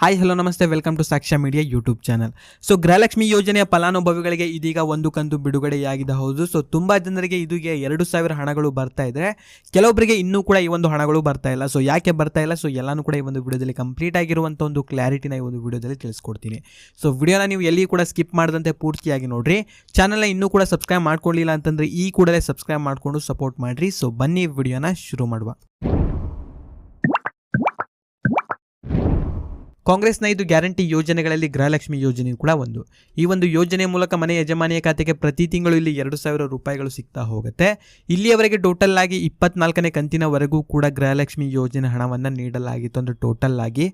Hi hello ನಮಸ್ತೆ, welcome to ಸಾಕ್ಷ್ಯ media YouTube channel. So Gruhalakshmi ಯೋಜನೆಯ ಫಲಾನುಭವಿಗಳಿಗೆ ಇದೀಗ ಒಂದು ಕಂತು ಬಿಡುಗಡೆಯಾಗಿದೆ. ಹೌದು, ಸೊ ತುಂಬ ಜನರಿಗೆ ಇದೀಗ 2,000 ಹಣಗಳು ಬರ್ತಾ ಇದೆ. ಕೆಲವೊಬ್ಬರಿಗೆ ಇನ್ನೂ ಕೂಡ ಈ ಒಂದು ಹಣಗಳು ಬರ್ತಾ ಇಲ್ಲ. ಸೊ ಯಾಕೆ ಬರ್ತಾ ಇಲ್ಲ, ಸೊ ಎಲ್ಲಾನು ಕೂಡ ಈ ಒಂದು ವಿಡಿಯೋದಲ್ಲಿ ಕಂಪ್ಲೀಟ್ ಆಗಿರುವಂಥ ಒಂದು ಕ್ಲಾರಿಟಿನ ಈ ಒಂದು ವಿಡಿಯೋದಲ್ಲಿ ತಿಳಿಸ್ಕೊಡ್ತೀನಿ. ಸೊ ವಿಡಿಯೋನ ನೀವು ಎಲ್ಲಿ ಕೂಡ ಸ್ಕಿಪ್ ಮಾಡದಂತೆ ಪೂರ್ತಿಯಾಗಿ ನೋಡ್ರಿ. ಚಾನಲ್ನ ಇನ್ನೂ ಕೂಡ ಸಬ್ಸ್ಕ್ರೈಬ್ ಮಾಡ್ಕೊಳ್ಳಿಲ್ಲ ಅಂತಂದರೆ ಈ ಕೂಡಲೇ ಸಬ್ಸ್ಕ್ರೈಬ್ ಮಾಡಿಕೊಂಡು ಸಪೋರ್ಟ್ ಮಾಡಿರಿ. ಸೊ ಬನ್ನಿ ವಿಡಿಯೋನ ಶುರು ಮಾಡುವ. ಕಾಂಗ್ರೆಸ್ನ 5 ಗ್ಯಾರಂಟಿ ಯೋಜನೆಗಳಲ್ಲಿ ಗೃಹಲಕ್ಷ್ಮಿ ಯೋಜನೆಯು ಕೂಡ ಒಂದು. ಈ ಒಂದು ಯೋಜನೆ ಮೂಲಕ ಮನೆ ಯಜಮಾನಿಯ ಖಾತೆಗೆ ಪ್ರತಿ ತಿಂಗಳು ಇಲ್ಲಿ 2,000 ರೂಪಾಯಿಗಳು ಸಿಗ್ತಾ ಹೋಗುತ್ತೆ. ಇಲ್ಲಿಯವರೆಗೆ ಟೋಟಲ್ ಆಗಿ 24ನೇ ಕಂತಿನವರೆಗೂ ಕೂಡ ಗೃಹಲಕ್ಷ್ಮಿ ಯೋಜನೆ ಹಣವನ್ನು ನೀಡಲಾಗಿತ್ತು. ಅಂದರೆ ಟೋಟಲ್ ಆಗಿ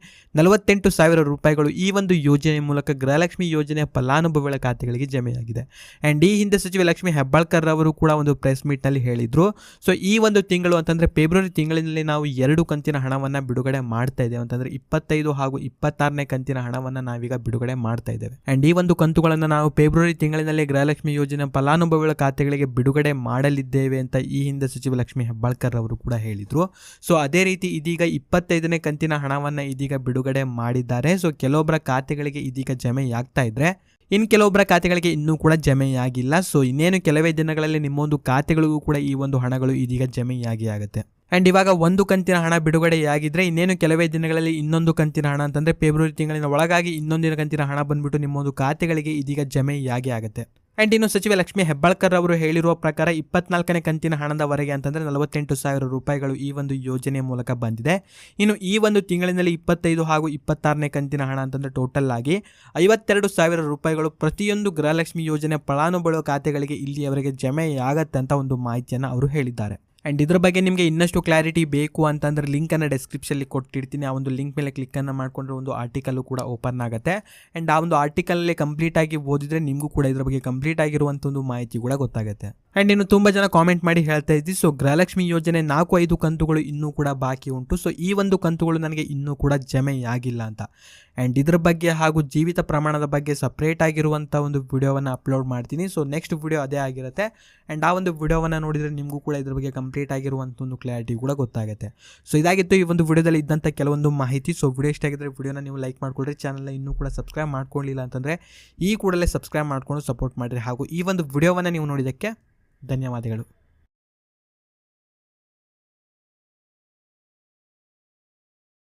48,000 ರೂಪಾಯಿಗಳು ಈ ಒಂದು ಯೋಜನೆ ಮೂಲಕ ಗೃಹಲಕ್ಷ್ಮಿ ಯೋಜನೆಯ ಫಲಾನುಭವಿಗಳ ಖಾತೆಗಳಿಗೆ ಜಮೆಯಾಗಿದೆ. ಆ್ಯಂಡ್ ಈ ಹಿಂದೆ ಸಚಿವೆ ಲಕ್ಷ್ಮಿ ಹೆಬ್ಬಾಳ್ಕರ್ ಅವರು ಕೂಡ ಒಂದು ಪ್ರೆಸ್ ಮೀಟ್ನಲ್ಲಿ ಹೇಳಿದರು. ಸೊ ಈ ಒಂದು ತಿಂಗಳು ಅಂತಂದರೆ ಫೆಬ್ರವರಿ ತಿಂಗಳಿನಲ್ಲಿ ನಾವು 2 ಕಂತಿನ ಹಣವನ್ನು ಬಿಡುಗಡೆ ಮಾಡ್ತಾ ಇದ್ದೇವೆ. ಅಂತಂದರೆ 25 ಹಾಗೂ 26ನೇ ಕಂತಿನ ಹಣವನ್ನು ನಾವೀಗ ಬಿಡುಗಡೆ ಮಾಡ್ತಾ ಇದ್ದೇವೆ. ಅಂಡ್ ಈ ಒಂದು ಕಂತುಗಳನ್ನು ನಾವು ಫೆಬ್ರವರಿ ತಿಂಗಳಿನಲ್ಲಿ ಗೃಹಲಕ್ಷ್ಮಿ ಯೋಜನೆ ಫಲಾನುಭವಿಗಳ ಖಾತೆಗಳಿಗೆ ಬಿಡುಗಡೆ ಮಾಡಲಿದ್ದೇವೆ ಅಂತ ಈ ಹಿಂದೆ ಸಚಿವ ಲಕ್ಷ್ಮಿ ಹೆಬ್ಬಾಳ್ಕರ್ ಅವರು ಕೂಡ ಹೇಳಿದ್ರು. ಸೊ ಅದೇ ರೀತಿ ಇದೀಗ 25ನೇ ಕಂತಿನ ಹಣವನ್ನು ಇದೀಗ ಬಿಡುಗಡೆ ಮಾಡಿದ್ದಾರೆ. ಸೊ ಕೆಲವೊಬ್ಬರ ಖಾತೆಗಳಿಗೆ ಇದೀಗ ಜಮೆಯಾಗ್ತಾ ಇದ್ರೆ, ಇನ್ನು ಕೆಲವೊಬ್ಬರ ಖಾತೆಗಳಿಗೆ ಇನ್ನೂ ಕೂಡ ಜಮೆಯಾಗಿಲ್ಲ. ಸೊ ಇನ್ನೇನು ಕೆಲವೇ ದಿನಗಳಲ್ಲಿ ನಿಮ್ಮೊಂದು ಖಾತೆಗಳಿಗೂ ಕೂಡ ಈ ಒಂದು ಹಣಗಳು ಇದೀಗ ಜಮೆಯಾಗಿ ಆಗುತ್ತೆ. ಆ್ಯಂಡ್ ಇವಾಗ ಒಂದು ಕಂತಿನ ಹಣ ಬಿಡುಗಡೆಯಾಗಿದ್ದರೆ ಇನ್ನೇನು ಕೆಲವೇ ದಿನಗಳಲ್ಲಿ ಇನ್ನೊಂದು ಕಂತಿನ ಹಣ ಅಂತಂದರೆ ಫೆಬ್ರವರಿ ತಿಂಗಳಿನ ಒಳಗಾಗಿ ಇನ್ನೊಂದಿನ ಕಂತಿನ ಹಣ ಬಂದ್ಬಿಟ್ಟು ನಿಮ್ಮೊಂದು ಖಾತೆಗಳಿಗೆ ಇದೀಗ ಜಮೆಯಾಗಿ ಆಗುತ್ತೆ. ಆ್ಯಂಡ್ ಇನ್ನು ಸಚಿವೆ ಲಕ್ಷ್ಮಿ ಹೆಬ್ಬಾಳ್ಕರ್ ಅವರು ಹೇಳಿರುವ ಪ್ರಕಾರ 24ನೇ ಕಂತಿನ ಹಣದವರೆಗೆ ಅಂತಂದರೆ 48,000 ರೂಪಾಯಿಗಳು ಈ ಒಂದು ಯೋಜನೆಯ ಮೂಲಕ ಬಂದಿದೆ. ಇನ್ನು ಈ ಒಂದು ತಿಂಗಳಿನಲ್ಲಿ 25 ಹಾಗೂ 26ನೇ ಕಂತಿನ ಹಣ ಅಂತಂದರೆ ಟೋಟಲ್ ಆಗಿ 52,000 ರೂಪಾಯಿಗಳು ಪ್ರತಿಯೊಂದು ಗೃಹಲಕ್ಷ್ಮಿ ಯೋಜನೆ ಫಲಾನುಭವಿಗಳ ಖಾತೆಗಳಿಗೆ ಇಲ್ಲಿಯವರೆಗೆ ಜಮೆಯಾಗತ್ತೆ ಅಂತ ಒಂದು ಮಾಹಿತಿಯನ್ನು ಅವರು ಹೇಳಿದ್ದಾರೆ. ಆ್ಯಂಡ್ ಇದ್ರ ಬಗ್ಗೆ ನಿಮಗೆ ಇನ್ನಷ್ಟು ಕ್ಲಾರಿಟಿ ಬೇಕು ಅಂತಂದರೆ ಲಿಂಕನ್ನು ಡಿಸ್ಕ್ರಿಪ್ಷನಲ್ಲಿ ಕೊಟ್ಟಿರ್ತೀನಿ. ಆ ಒಂದು ಲಿಂಕ್ ಮೇಲೆ ಕ್ಲಿಕ್ಕನ್ನು ಮಾಡಿಕೊಂಡ್ರೆ ಒಂದು ಆರ್ಟಿಕಲ್ಲು ಕೂಡ ಓಪನ್ ಆಗುತ್ತೆ. ಆ್ಯಂಡ್ ಆ ಒಂದು ಆರ್ಟಿಕಲಲ್ಲಿ ಕಂಪ್ಲೀಟಾಗಿ ಓದಿದರೆ ನಿಮಗೂ ಕೂಡ ಇದ್ರ ಬಗ್ಗೆ ಕಂಪ್ಲೀಟ್ ಆಗಿರುವಂಥ ಒಂದು ಮಾಹಿತಿ ಕೂಡ ಗೊತ್ತಾಗುತ್ತೆ. ಆ್ಯಂಡ್ ಇನ್ನು ತುಂಬ ಜನ ಕಾಮೆಂಟ್ ಮಾಡಿ ಹೇಳ್ತಾ ಇದ್ವಿ, ಸೊ ಗೃಹಲಕ್ಷ್ಮಿ ಯೋಜನೆ 4-5 ಕಂತುಗಳು ಇನ್ನೂ ಕೂಡ ಬಾಕಿ ಉಂಟು. ಸೊ ಈ ಒಂದು ಕಂತುಗಳು ನನಗೆ ಇನ್ನೂ ಕೂಡ ಜಮೆಯಾಗಿಲ್ಲ ಅಂತ. ಆ್ಯಂಡ್ ಇದ್ರ ಬಗ್ಗೆ ಹಾಗೂ ಜೀವಿತ ಪ್ರಮಾಣದ ಬಗ್ಗೆ ಸಪ್ರೇಟ್ ಆಗಿರುವಂಥ ಒಂದು ವಿಡಿಯೋವನ್ನು ಅಪ್ಲೋಡ್ ಮಾಡ್ತೀನಿ. ಸೊ ನೆಕ್ಸ್ಟ್ ವಿಡಿಯೋ ಅದೇ ಆಗಿರುತ್ತೆ. ಆ್ಯಂಡ್ ಆ ಒಂದು ವಿಡಿಯೋವನ್ನು ನೋಡಿದರೆ ನಿಮಗೂ ಕೂಡ ಇದ್ರ ಬಗ್ಗೆ ಕಂಪ್ಲೀಟ್ ಆಗಿರುವಂಥ ಒಂದು ಕ್ಲಾರಿಟಿ ಕೂಡ ಗೊತ್ತಾಗುತ್ತೆ. ಸೊ ಇದಾಗಿತ್ತು ಈ ಒಂದು ವಿಡಿಯೋದಲ್ಲಿ ಇದ್ದಂಥ ಕೆಲವೊಂದು ಮಾಹಿತಿ. ಸೊ ವಿಡಿಯೋ ಇಷ್ಟ ಆಗಿದ್ದರೆ ವಿಡಿಯೋನ ನೀವು ಲೈಕ್ ಮಾಡ್ಕೊಳ್ರಿ. ಚಾನಲ್ನ ಇನ್ನೂ ಕೂಡ ಸಬ್ಸ್ಕ್ರೈಬ್ ಮಾಡ್ಕೊಳ್ಳಿಲ್ಲ ಅಂತಂದರೆ ಈ ಕೂಡಲೇ ಸಬ್ಸ್ಕ್ರೈಬ್ ಮಾಡಿಕೊಂಡು ಸಪೋರ್ಟ್ ಮಾಡಿರಿ. ಹಾಗೂ ಈ ಒಂದು ವಿಡಿಯೋವನ್ನು ನೀವು ನೋಡಿದ್ದಕ್ಕೆ ಧನ್ಯವಾದಗಳು.